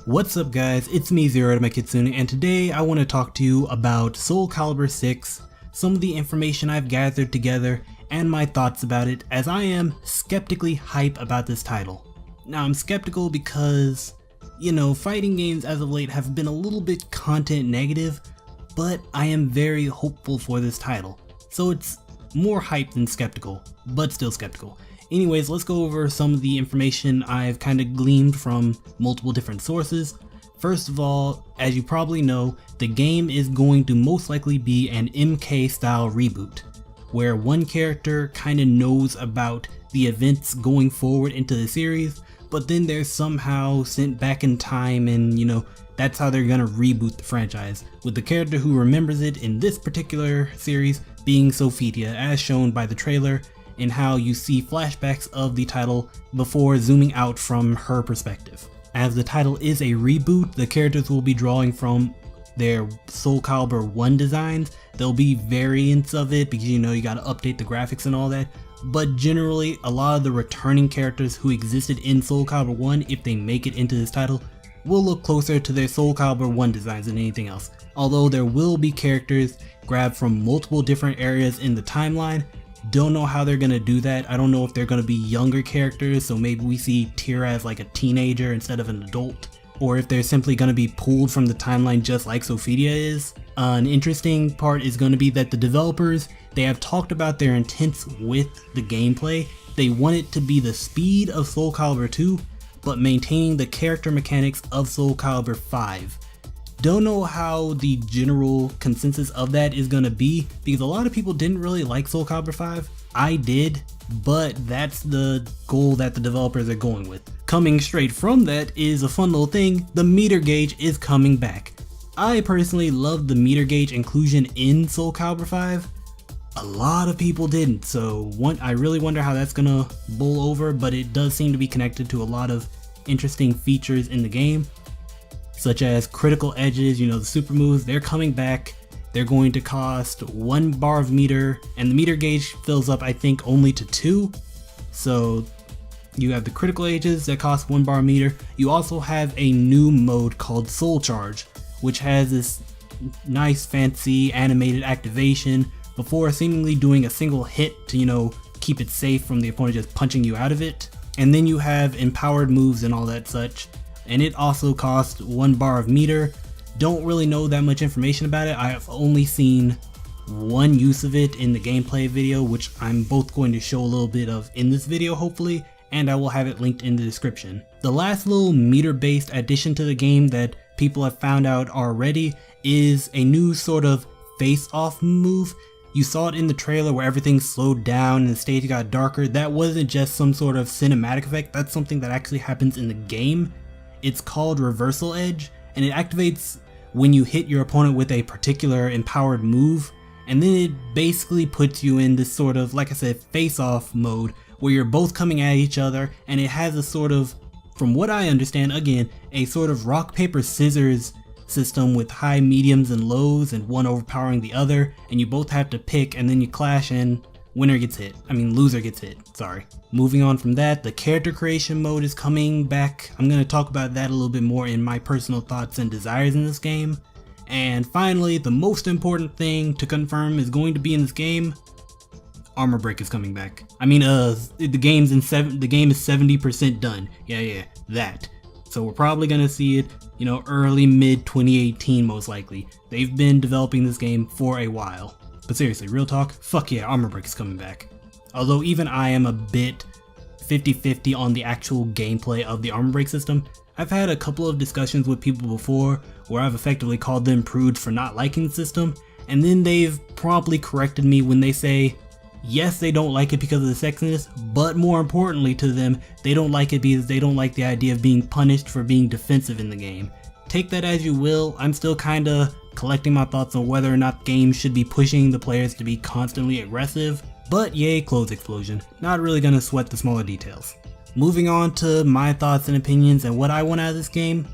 What's up guys, it's me Zero to my Kitsune, and today I want to talk to you about Soul Calibur 6, some of the information I've gathered together, and my thoughts about it, as I am skeptically hype about this title. Now I'm skeptical because, fighting games as of late have been a little bit content negative, but I am very hopeful for this title. So it's more hype than skeptical, but still skeptical. Anyways, let's go over some of the information I've kind of gleaned from multiple different sources. First of all, as you probably know, the game is going to most likely be an MK style reboot, where one character kind of knows about the events going forward into the series, but then they're somehow sent back in time and that's how they're gonna reboot the franchise, with the character who remembers it in this particular series being Sophia, as shown by the trailer, and how you see flashbacks of the title before zooming out from her perspective. As the title is a reboot, the characters will be drawing from their Soul Calibur 1 designs. There'll be variants of it because you gotta update the graphics and all that, but generally a lot of the returning characters who existed in Soul Calibur 1, if they make it into this title, will look closer to their Soul Calibur 1 designs than anything else. Although there will be characters grabbed from multiple different areas in the timeline. Don't know how they're gonna do that. I don't know if they're gonna be younger characters, so maybe we see Tira as like a teenager instead of an adult, or if they're simply gonna be pulled from the timeline just like Sophia is. An interesting part is gonna be that the developers, they have talked about their intents with the gameplay. They want it to be the speed of Soul Calibur 2, but maintaining the character mechanics of Soul Calibur 5. Don't know how the general consensus of that is gonna be, because a lot of people didn't really like Soul Calibur 5. I did, but that's the goal that the developers are going with. Coming straight from that is a fun little thing: the meter gauge is coming back. I personally love the meter gauge inclusion in Soul Calibur 5. A lot of people didn't, so I really wonder how that's gonna bowl over, but it does seem to be connected to a lot of interesting features in the game, such as critical edges, the super moves. They're coming back. They're going to cost 1 bar of meter, and the meter gauge fills up I think only to 2. So you have the critical edges that cost 1 bar of meter. You also have a new mode called Soul Charge, which has this nice fancy animated activation before seemingly doing a single hit to keep it safe from the opponent just punching you out of it. And then you have empowered moves and all that such, and it also costs 1 bar of meter. Don't really know that much information about it. I have only seen one use of it in the gameplay video, which I'm both going to show a little bit of in this video hopefully, and I will have it linked in the description. The last little meter based addition to the game that people have found out already is a new sort of face off move. You saw it in the trailer where everything slowed down and the stage got darker. That wasn't just some sort of cinematic effect, that's something that actually happens in the game. It's called Reversal Edge, and it activates when you hit your opponent with a particular empowered move, and then it basically puts you in this sort of, like I said, face-off mode where you're both coming at each other, and it has a sort of, from what I understand, again, a sort of rock paper scissors system with high, mediums, and lows, and one overpowering the other, and you both have to pick, and then you clash and loser gets hit, sorry. Moving on from that, the character creation mode is coming back. I'm going to talk about that a little bit more in my personal thoughts and desires in this game. And finally, the most important thing to confirm is going to be in this game: armor break is coming back. The game is 70% done. Yeah, that. So we're probably going to see it, early mid 2018 most likely. They've been developing this game for a while. But seriously, real talk, fuck yeah, armor break is coming back. Although even I am a bit 50-50 on the actual gameplay of the armor break system. I've had a couple of discussions with people before where I've effectively called them prudes for not liking the system, and then they've promptly corrected me when they say, yes, they don't like it because of the sexiness, but more importantly to them, they don't like it because they don't like the idea of being punished for being defensive in the game. Take that as you will. I'm still kinda collecting my thoughts on whether or not games should be pushing the players to be constantly aggressive, but yay, clothes explosion. Not really gonna sweat the smaller details. Moving on to my thoughts and opinions and what I want out of this game,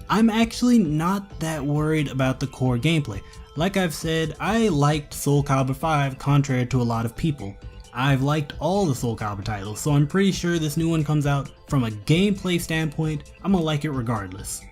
I'm actually not that worried about the core gameplay. Like I've said, I liked Soul Calibur 5 contrary to a lot of people. I've liked all the Soul Calibur titles, so I'm pretty sure this new one comes out, from a gameplay standpoint, I'm gonna like it regardless.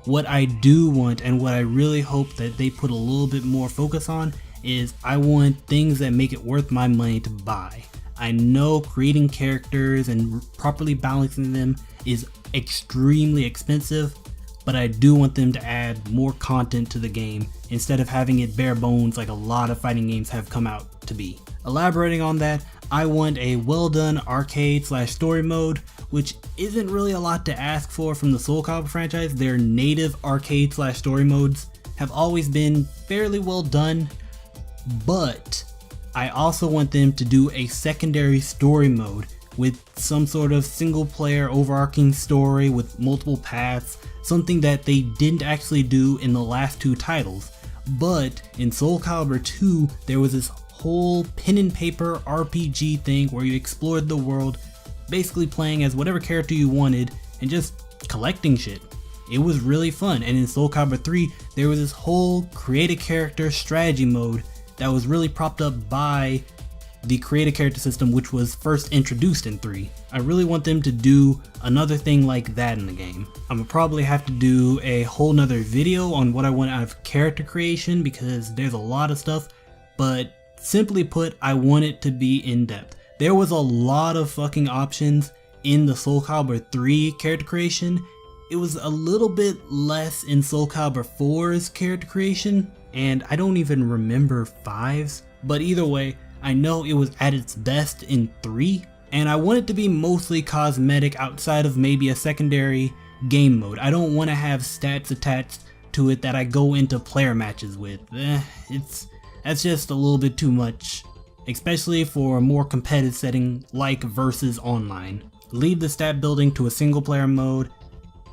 What I do want, and what I really hope that they put a little bit more focus on, is I want things that make it worth my money to buy. I know creating characters and properly balancing them is extremely expensive, but I do want them to add more content to the game instead of having it bare bones like a lot of fighting games have come out to be. Elaborating on that, I want a well done arcade/story mode, which isn't really a lot to ask for from the Soul Calibur franchise. Their native arcade/story modes have always been fairly well done, but I also want them to do a secondary story mode with some sort of single player overarching story with multiple paths, something that they didn't actually do in the last two titles. But in Soul Calibur 2, there was this whole pen and paper RPG thing where you explored the world, basically playing as whatever character you wanted and just collecting shit. It was really fun. And in Soul Calibur 3, there was this whole create a character strategy mode that was really propped up by the create a character system, which was first introduced in 3. I really want them to do another thing like that in the game. I'm gonna probably have to do a whole nother video on what I want out of character creation because there's a lot of stuff, but simply put, I want it to be in depth. There was a lot of fucking options in the Soul Calibur 3 character creation. It was a little bit less in Soul Calibur 4's character creation, and I don't even remember 5's, but either way, I know it was at its best in 3, and I want it to be mostly cosmetic outside of maybe a secondary game mode. I don't want to have stats attached to it that I go into player matches with. That's just a little bit too much, especially for a more competitive setting like versus online. Leave the stat building to a single player mode.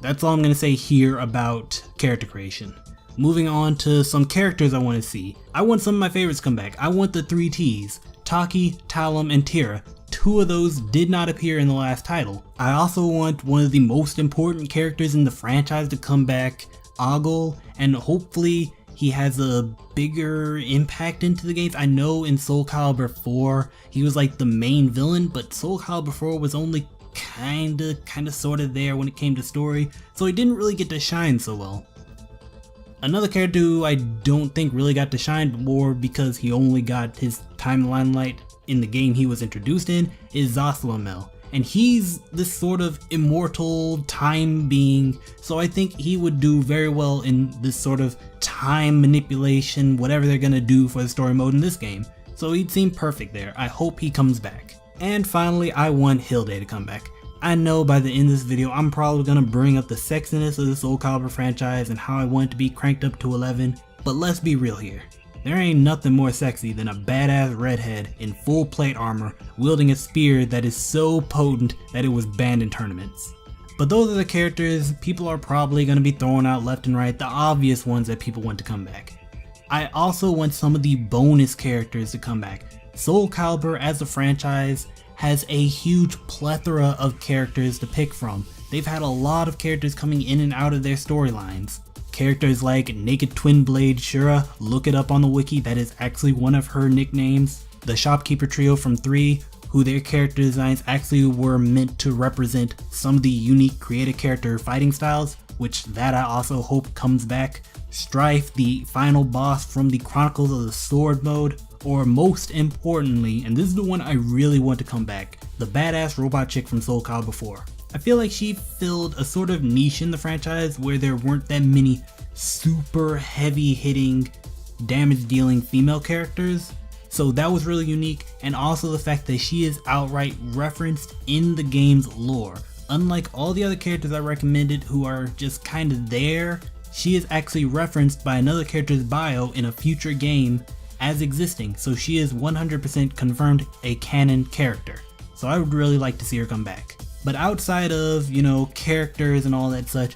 That's all I'm going to say here about character creation. Moving on to some characters I want to see. I want some of my favorites to come back. I want the 3 Ts, Taki, Talum, and Tira. 2 of those did not appear in the last title. I also want one of the most important characters in the franchise to come back, Ogle, and hopefully he has a bigger impact into the games. I know in Soul Calibur 4 he was like the main villain, but Soul Calibur 4 was only kinda sorta there when it came to story, so he didn't really get to shine so well. Another character who I don't think really got to shine, but more because he only got his time limelight in the game he was introduced in, is Zasalamel. And he's this sort of immortal time being, so I think he would do very well in this sort of time manipulation, whatever they're gonna do for the story mode in this game. So he'd seem perfect there. I hope he comes back. And finally, I want Hilde to come back. I know by the end of this video I'm probably going to bring up the sexiness of the Soul Calibur franchise and how I want it to be cranked up to 11, but let's be real here. There ain't nothing more sexy than a badass redhead in full plate armor wielding a spear that is so potent that it was banned in tournaments. But those are the characters people are probably going to be throwing out left and right, the obvious ones that people want to come back. I also want some of the bonus characters to come back. Soul Calibur as a franchise has a huge plethora of characters to pick from. They've had a lot of characters coming in and out of their storylines. Characters like Naked Twin Blade Shura, look it up on the wiki, that is actually one of her nicknames. The Shopkeeper Trio from 3, who their character designs actually were meant to represent some of the unique creative character fighting styles, which that I also hope comes back. Strife, the final boss from the Chronicles of the Sword mode, or most importantly, and this is the one I really want to come back, the badass robot chick from Soul Calibur 4. I feel like she filled a sort of niche in the franchise where there weren't that many super heavy hitting, damage dealing female characters, so that was really unique, and also the fact that she is outright referenced in the game's lore. Unlike all the other characters I recommended who are just kinda there, she is actually referenced by another character's bio in a future game as existing, so she is 100% confirmed a canon character. So I would really like to see her come back. But outside of, characters and all that such,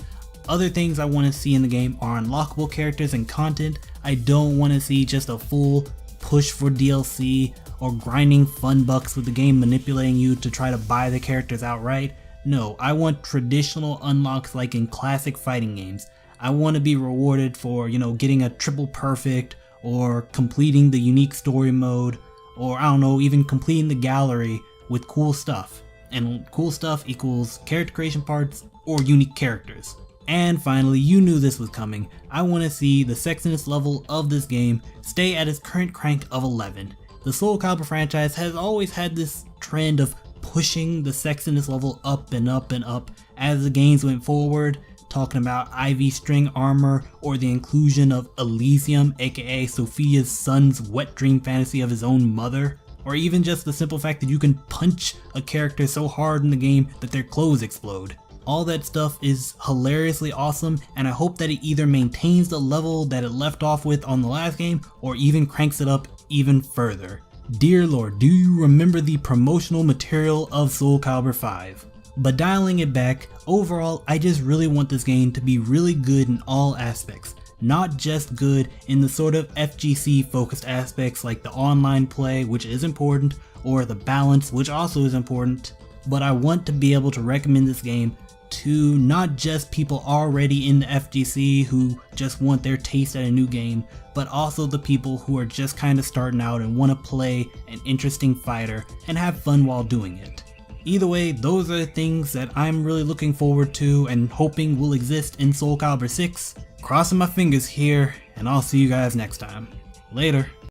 other things I want to see in the game are unlockable characters and content. I don't want to see just a full push for DLC or grinding fun bucks with the game manipulating you to try to buy the characters outright. No, I want traditional unlocks like in classic fighting games. I want to be rewarded for, getting a triple perfect, or completing the unique story mode, or I don't know, even completing the gallery with cool stuff. And cool stuff equals character creation parts or unique characters. And finally, you knew this was coming. I want to see the sexiness level of this game stay at its current crank of 11. The Soul Calibur franchise has always had this trend of pushing the sexiness level up and up and up as the games went forward, talking about IV string armor or the inclusion of Elysium, aka Sophia's son's wet dream fantasy of his own mother, or even just the simple fact that you can punch a character so hard in the game that their clothes explode. All that stuff is hilariously awesome, and I hope that it either maintains the level that it left off with on the last game or even cranks it up even further. Dear Lord, do you remember the promotional material of Soul Calibur 5? But dialing it back, overall I just really want this game to be really good in all aspects. Not just good in the sort of FGC focused aspects like the online play, which is important, or the balance, which also is important, but I want to be able to recommend this game to not just people already in the FGC who just want their taste at a new game, but also the people who are just kind of starting out and want to play an interesting fighter and have fun while doing it. Either way, those are the things that I'm really looking forward to and hoping will exist in Soul Calibur 6. Crossing my fingers here, and I'll see you guys next time. Later.